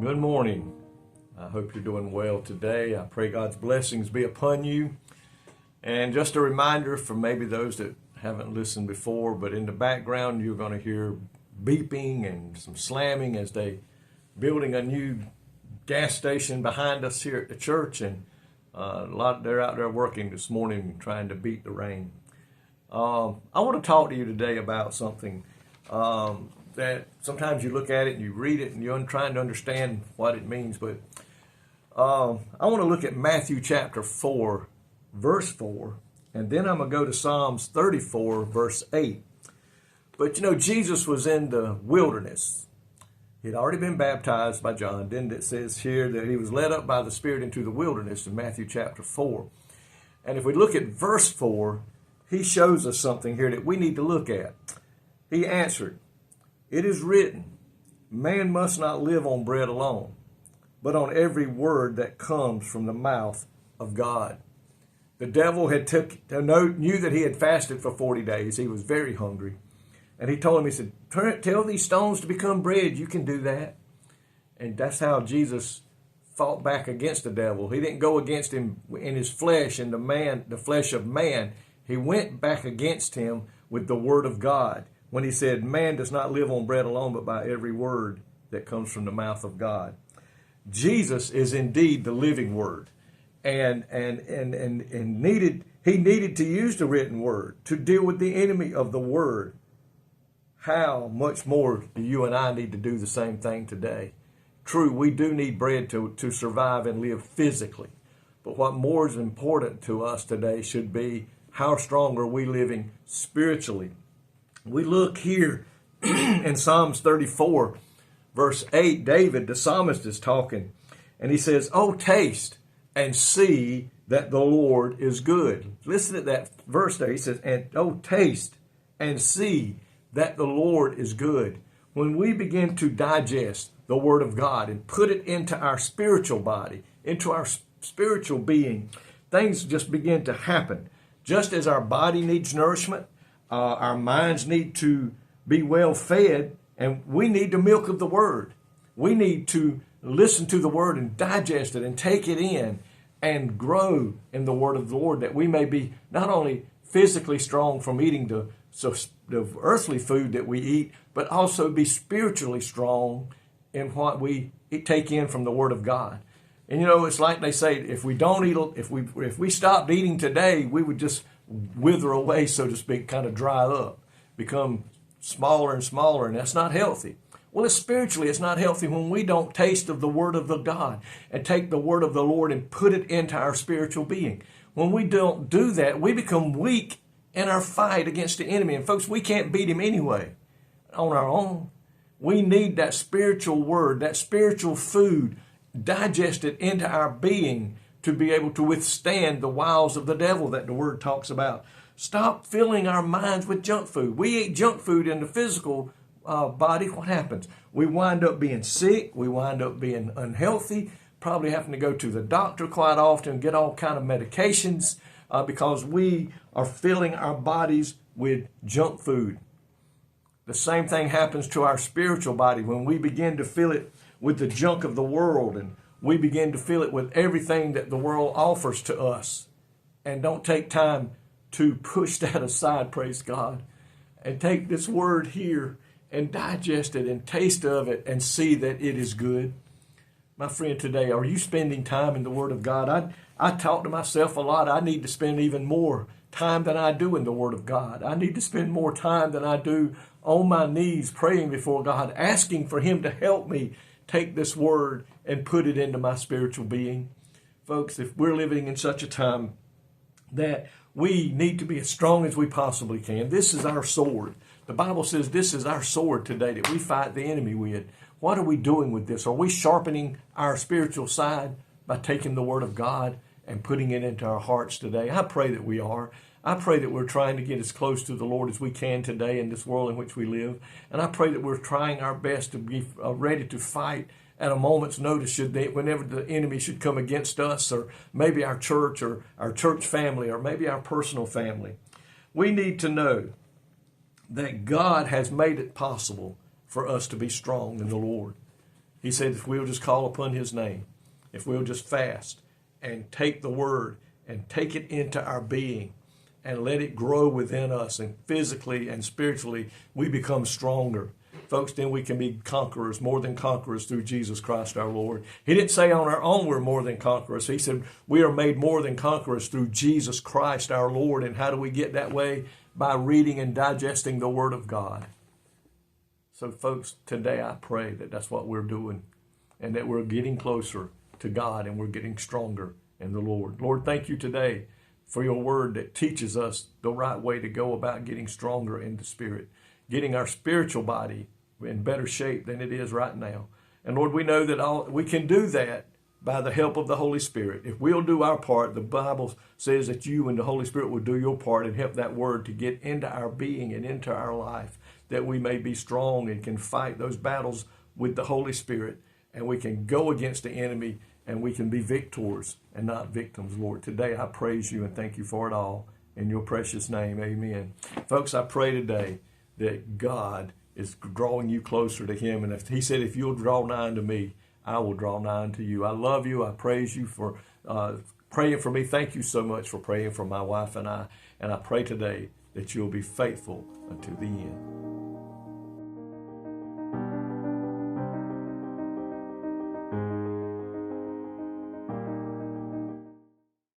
Good morning. I hope you're doing well today. I pray God's blessings be upon you. And just a reminder for maybe those that haven't listened before, but in the background you're going to hear beeping and some slamming as they building a new gas station behind us here at the church, and they're out there working this morning trying to beat the rain. I want to talk to you today about something that sometimes you look at it and you read it and you're trying to understand what it means. But I want to look at Matthew chapter 4, verse 4, and then I'm going to go to Psalms 34, verse 8. But Jesus was in the wilderness. He'd already been baptized by John. Then it says here that he was led up by the Spirit into the wilderness in Matthew chapter 4. And if we look at verse 4, he shows us something here that we need to look at. He answered, "It is written, man must not live on bread alone, but on every word that comes from the mouth of God." The devil knew that he had fasted for 40 days. He was very hungry. And he told him, he said, "Tell these stones to become bread. You can do that." And that's how Jesus fought back against the devil. He didn't go against him in his flesh, in the flesh of man. He went back against him with the word of God, when he said, man does not live on bread alone, but by every word that comes from the mouth of God. Jesus is indeed the living word. And he needed to use the written word to deal with the enemy of the word. How much more do you and I need to do the same thing today? True, we do need bread to survive and live physically. But what more is important to us today should be, how strong are we living spiritually? We look here in Psalms 34, verse 8, David, the psalmist, is talking. And he says, "Oh, taste and see that the Lord is good." Listen to that verse there. He says, "Oh, taste and see that the Lord is good." When we begin to digest the Word of God and put it into our spiritual body, into our spiritual being, things just begin to happen. Just as our body needs nourishment, our minds need to be well fed, and we need the milk of the Word. We need to listen to the Word and digest it and take it in and grow in the Word of the Lord, that we may be not only physically strong from eating the earthly food that we eat, but also be spiritually strong in what we take in from the Word of God. And it's like they say, if we stopped eating today, we would just wither away, so to speak, kind of dry up, become smaller and smaller, and that's not healthy. Well, spiritually, it's not healthy when we don't taste of the Word of the God and take the Word of the Lord and put it into our spiritual being. When we don't do that, we become weak in our fight against the enemy. And folks, we can't beat him anyway on our own. We need that spiritual word, that spiritual food, digested into our being to be able to withstand the wiles of the devil that the Word talks about. Stop filling our minds with junk food. We eat junk food in the physical body. What happens? We wind up being sick. We wind up being unhealthy, probably having to go to the doctor quite often, get all kind of medications because we are filling our bodies with junk food. The same thing happens to our spiritual body when we begin to fill it with the junk of the world, and we begin to fill it with everything that the world offers to us, and don't take time to push that aside, praise God, and take this word here and digest it and taste of it and see that it is good. My friend, today, are you spending time in the Word of God? I talk to myself a lot. I need to spend even more time than I do in the Word of God. I need to spend more time than I do on my knees praying before God, asking for Him to help me take this Word and put it into my spiritual being. Folks, if we're living in such a time that we need to be as strong as we possibly can, this is our sword. The Bible says this is our sword today that we fight the enemy with. What are we doing with this? Are we sharpening our spiritual side by taking the Word of God and putting it into our hearts today? I pray that we are. I pray that we're trying to get as close to the Lord as we can today in this world in which we live. And I pray that we're trying our best to be ready to fight at a moment's notice whenever the enemy should come against us, or maybe our church or our church family, or maybe our personal family. We need to know that God has made it possible for us to be strong in the Lord. He said if we'll just call upon his name, if we'll just fast and take the word and take it into our being and let it grow within us, and physically and spiritually we become stronger. Folks, then we can be conquerors, more than conquerors through Jesus Christ our Lord. He didn't say on our own we're more than conquerors. He said we are made more than conquerors through Jesus Christ our Lord. And how do we get that way? By reading and digesting the Word of God. So folks, today I pray that that's what we're doing, and that we're getting closer to God and we're getting stronger in the Lord. Lord, thank you today for your word that teaches us the right way to go about getting stronger in the Spirit, getting our spiritual body in better shape than it is right now. And Lord, we know that we can do that by the help of the Holy Spirit. If we'll do our part, the Bible says that you and the Holy Spirit will do your part and help that word to get into our being and into our life, that we may be strong and can fight those battles with the Holy Spirit, and we can go against the enemy and we can be victors and not victims, Lord. Today I praise you and thank you for it all. In your precious name, amen. Folks, I pray today that God is drawing you closer to him. And if he said, if you'll draw nigh unto me, I will draw nigh unto you. I love you. I praise you for praying for me. Thank you so much for praying for my wife and I. And I pray today that you'll be faithful unto the end.